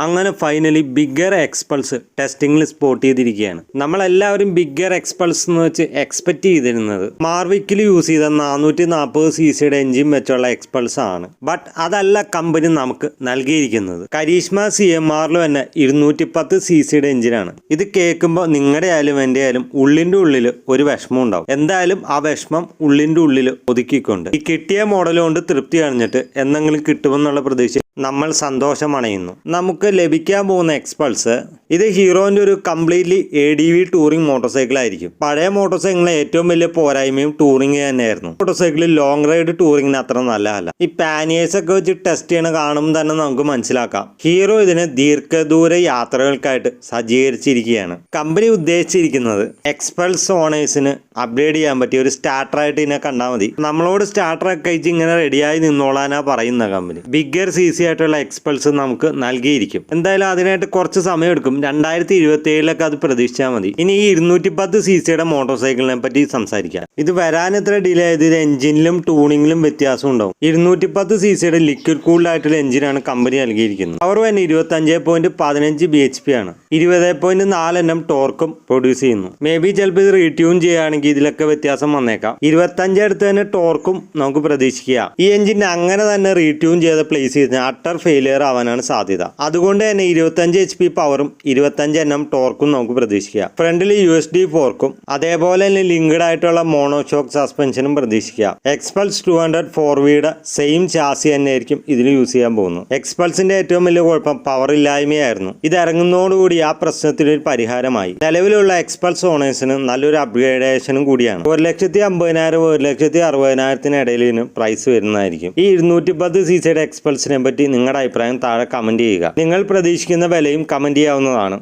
അങ്ങനെ finally bigger Xpulse ടെസ്റ്റിംഗിൽ spot ചെയ്തിരിക്കുകയാണ്. നമ്മളെല്ലാവരും ബിഗ്ഗർ എക്സ്പൾസ് എന്ന് വെച്ച് എക്സ്പെക്ട് ചെയ്തിരുന്നത് മാർവിക്കിൽ യൂസ് ചെയ്ത 440cc എഞ്ചിൻ വെച്ചുള്ള എക്സ്പൾസ് ആണ്. ബട്ട് അതല്ല കമ്പനി നമുക്ക് നൽകിയിരിക്കുന്നത്. കരീഷ്മ CMRൽ തന്നെ 210cc എഞ്ചിനാണ്. ഇത് കേൾക്കുമ്പോൾ നിങ്ങളുടെ ആയാലും എൻ്റെ ആയാലും ഉള്ളിൻ്റെ ഉള്ളിൽ ഒരു വിഷമം ഉണ്ടാവും. എന്തായാലും ആ വിഷമം ഉള്ളിൻ്റെ ഉള്ളിൽ ഒതുക്കിക്കൊണ്ട് ഈ കിട്ടിയ മോഡൽ കൊണ്ട് തൃപ്തി അണിഞ്ഞിട്ട് എന്തെങ്കിലും കിട്ടുമെന്നുള്ള പ്രതീക്ഷ നമ്മൾ സന്തോഷമണയുന്നു. നമുക്ക് ലഭിക്കാൻ പോകുന്ന എക്സ്പൾസ് ഇത് ഹീറോന്റെ ഒരു കംപ്ലീറ്റ്ലി ADV ടൂറിംഗ് മോട്ടോർ ആയിരിക്കും. പഴയ മോട്ടോർ സൈക്കിളിലെ ഏറ്റവും വലിയ പോരായ്മയും ടൂറിംഗ് തന്നെയായിരുന്നു. മോട്ടോർ സൈക്കിളിൽ ലോങ് റൈഡ് ടൂറിങ്ങിന് അത്ര നല്ലതല്ല. ഈ പാനിയേഴ്സ് ഒക്കെ വെച്ച് ടെസ്റ്റ് ചെയ്യണ കാണുമ്പോൾ തന്നെ നമുക്ക് മനസ്സിലാക്കാം ഹീറോ ഇതിനെ ദീർഘദൂര യാത്രകൾക്കായിട്ട് സജ്ജീകരിച്ചിരിക്കുകയാണ്. കമ്പനി ഉദ്ദേശിച്ചിരിക്കുന്നത് എക്സ്പൾസ് ഓണേഴ്സിന് അപ്ഗ്രേഡ് ചെയ്യാൻ പറ്റിയ ഒരു സ്റ്റാർട്ടറായിട്ട് ഇതിനെ കണ്ടാൽ മതി. നമ്മളോട് സ്റ്റാർട്ടറൊക്കെ കഴിച്ച് ഇങ്ങനെ റെഡിയായി നിന്നോളാനാ പറയുന്ന കമ്പനി. ബിഗ്ഗർ CC ആയിട്ടുള്ള എക്സ്പൾസ് നമുക്ക് നൽകിയിരിക്കും. എന്തായാലും അതിനായിട്ട് കുറച്ച് സമയം എടുക്കും. 2027 അത് പ്രതീക്ഷിച്ചാൽ മതി. ഇനി ഈ 210cc മോട്ടോർ സൈക്കിളിനെ പറ്റി സംസാരിക്കാം. ഇത് വരാൻ എത്ര ഡിലേ ആയത് ഇത് എഞ്ചിനിലും ടൂണിങ്ങിലും വ്യത്യാസം ഉണ്ടാവും. 210cc ലിക്വിഡ് കൂൾഡ് ആയിട്ടുള്ള എഞ്ചിനാണ് കമ്പനി നൽകിയിരിക്കുന്നത്. പവർ തന്നെ 25.15 bhp ആണ്. 20.4 Nm ടോർക്കും പ്രൊഡ്യൂസ് ചെയ്യുന്നു. മേ ബി ചിലപ്പോൾ ഇത് റീട്യൂൺ ചെയ്യുകയാണെങ്കിൽ ഇതിലൊക്കെ വ്യത്യാസം വന്നേക്കാം. 25 അടുത്ത് തന്നെ ടോർക്കും നമുക്ക് പ്രതീക്ഷിക്കുക. ഈ എഞ്ചിൻ അങ്ങനെ തന്നെ റീട്യൂൺ ചെയ്ത് പ്ലേസ് ചെയ്ത് അട്ടർ ഫെയിലിയർ ആവാനാണ് സാധ്യത. അതുകൊണ്ട് തന്നെ 25 HP പവറും 25 Nm ടോർക്കും നമുക്ക് പ്രതീക്ഷിക്കുക. ഫ്രണ്ടിൽ USD ഫോർക്കും അതേപോലെ തന്നെ ലിങ്ക്ഡ് ആയിട്ടുള്ള മോണോഷോക്ക് സസ്പെൻഷനും പ്രതീക്ഷിക്കുക. എക്സ്പൾസ് 200 4Vയുടെ സെയിം ചാസി തന്നെയായിരിക്കും ഇതിൽ യൂസ് ചെയ്യാൻ പോകുന്നത്. എക്സ്പൾസിന്റെ ഏറ്റവും വലിയ കുഴപ്പം പവർ ഇല്ലായ്മയായിരുന്നു. ഇത് ഇറങ്ങുന്നതോടുകൂടി ആ പ്രശ്നത്തിനൊരു പരിഹാരമായി. നിലവിലുള്ള എക്സ്പൾസ് ഓണേഴ്സിന് നല്ലൊരു അപ്ഗ്രേഡേഷനും കൂടിയാണ്. 1,50,000 1,60,000 ഇടയിൽ പ്രൈസ് വരുന്നതായിരിക്കും. ഈ 210cc എക്സ്പൾസിനെ പറ്റി നിങ്ങളുടെ അഭിപ്രായം താഴെ കമന്റ് ചെയ്യുക. നിങ്ങൾ പ്രതീക്ഷിക്കുന്ന വിലയും കമന്റ് ചെയ്യാവുന്നതാണ്.